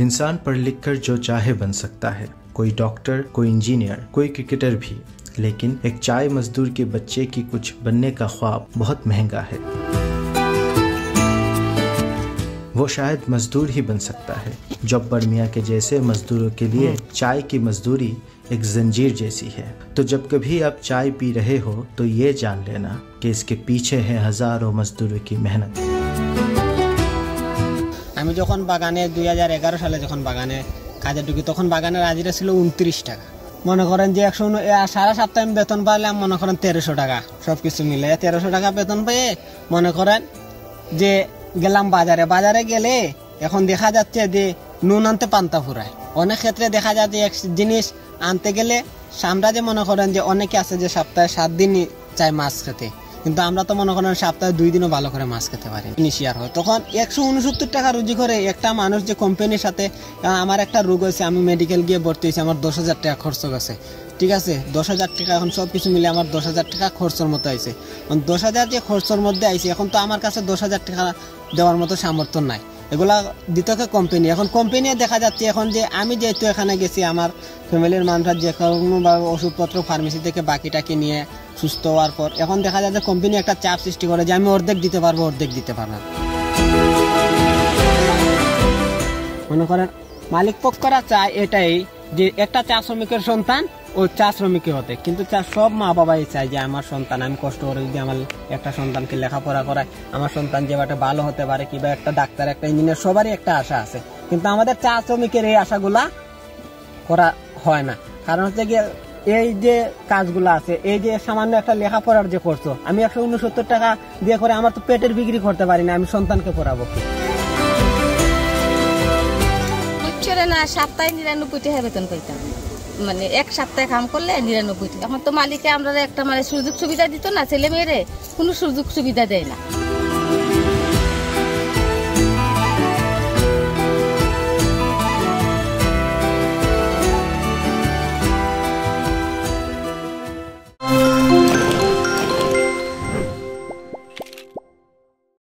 इंसान पढ़ लिख कर जो चाहे बन सकता है, कोई डॉक्टर, कोई इंजीनियर, कोई क्रिकेटर भी, लेकिन एक चाय मजदूर के बच्चे की कुछ बनने का ख्वाब बहुत महंगा है। वो शायद मजदूर ही बन सकता है। जब्बर मियाँ के जैसे मजदूरों के लिए चाय की मजदूरी एक जंजीर जैसी है। तो जब कभी आप चाय पी रहे हो तो ये जान लेना कि इसके पीछे है हजारों मजदूरों की मेहनत। আমি যখন বাগানে 2011 সালে যখন বাগানে কাজে ঢুকি তখন বাগানের হাজিরা ছিল 29 টাকা। মনে করেন যে সারা সপ্তাহে বেতন পাইলাম মনে করেন 1300 টাকা, সবকিছু মিলে 1300 টাকা বেতন পেয়ে মনে করেন যে গেলাম বাজারে গেলে এখন দেখা যাচ্ছে যে নুন আনতে পান্তা ফুরায়। অনেক ক্ষেত্রে দেখা যায় যে এক জিনিস আনতে গেলে আমরা যে মনে করেন যে অনেকে আছে যে সপ্তাহে 7 দিনই চায় মাছ খেতে, কিন্তু আমরা তো মনে করেন সপ্তাহে 2 দিনও ভালো করে মাছ খেতে পারি নিশিয়ার হয়। তখন 169 টাকা রুজি করে একটা মানুষ যে কোম্পানির সাথে, আমার একটা রোগ হয়েছে, আমি মেডিকেল গিয়ে ভর্তি হয়েছি, আমার 10,000 টাকা খরচ গেছে, ঠিক আছে 10,000 টাকা এখন সব কিছু মিলে আমার 10,000 টাকা খরচের মতো আইছে। 10,000 যে খরচের মধ্যে আইছে এখন তো আমার কাছে 10,000 টাকা দেওয়ার মতো সামর্থ্য নাই, এগুলা দিতকে কোম্পানি। এখন কোম্পানি দেখা যাচ্ছে এখন যে আমি যেহেতু এখানে গেছি আমার ফ্যামিলির মানুষরা যে কোনোভাবে ওষুধপত্র ফার্মেসি থেকে বাকিটাকে নিয়ে সুস্থ হওয়ার পর এখন দেখা যায় যে কোম্পানি একটা চাপ সৃষ্টি করে যে আমি অর্ধেক দিতে পারবো না। মনে করেন মালিক পক্ষরা চায় এটাই যে একটা চা শ্রমিকের সন্তান ও চা শ্রমিক হতে, কিন্তু সব মা বাবাই চায় যে আমার সন্তান, আমি কষ্ট করে যদি আমার একটা সন্তানকে লেখাপড়া করায় আমার সন্তান যেভাবে ভালো হতে পারে, কিংবা একটা ডাক্তার, একটা ইঞ্জিনিয়ার, সবারই একটা আশা আছে। কিন্তু আমাদের চা শ্রমিকের এই আশাগুলা করা হয় না। কারণ হচ্ছে গিয়ে এই যে কাজগুলো আছে, এই যে সামান্য একটা লেখাপড়ার যে খরচ, আমি 169 টাকা দিয়ে করে আমার তো পেটের বিক্রি করতে পারি না, আমি সন্তানকে পড়াবো কি? না সপ্তাহে 99 টাকা বেতন পাইতাম, মানে এক সপ্তাহে কাম করলে 99 টাকা। এখন তো মালিকে আমরা একটা মানে সুযোগ সুবিধা দিত না, ছেলে মেয়েরে কোনো সুযোগ সুবিধা দেয় না।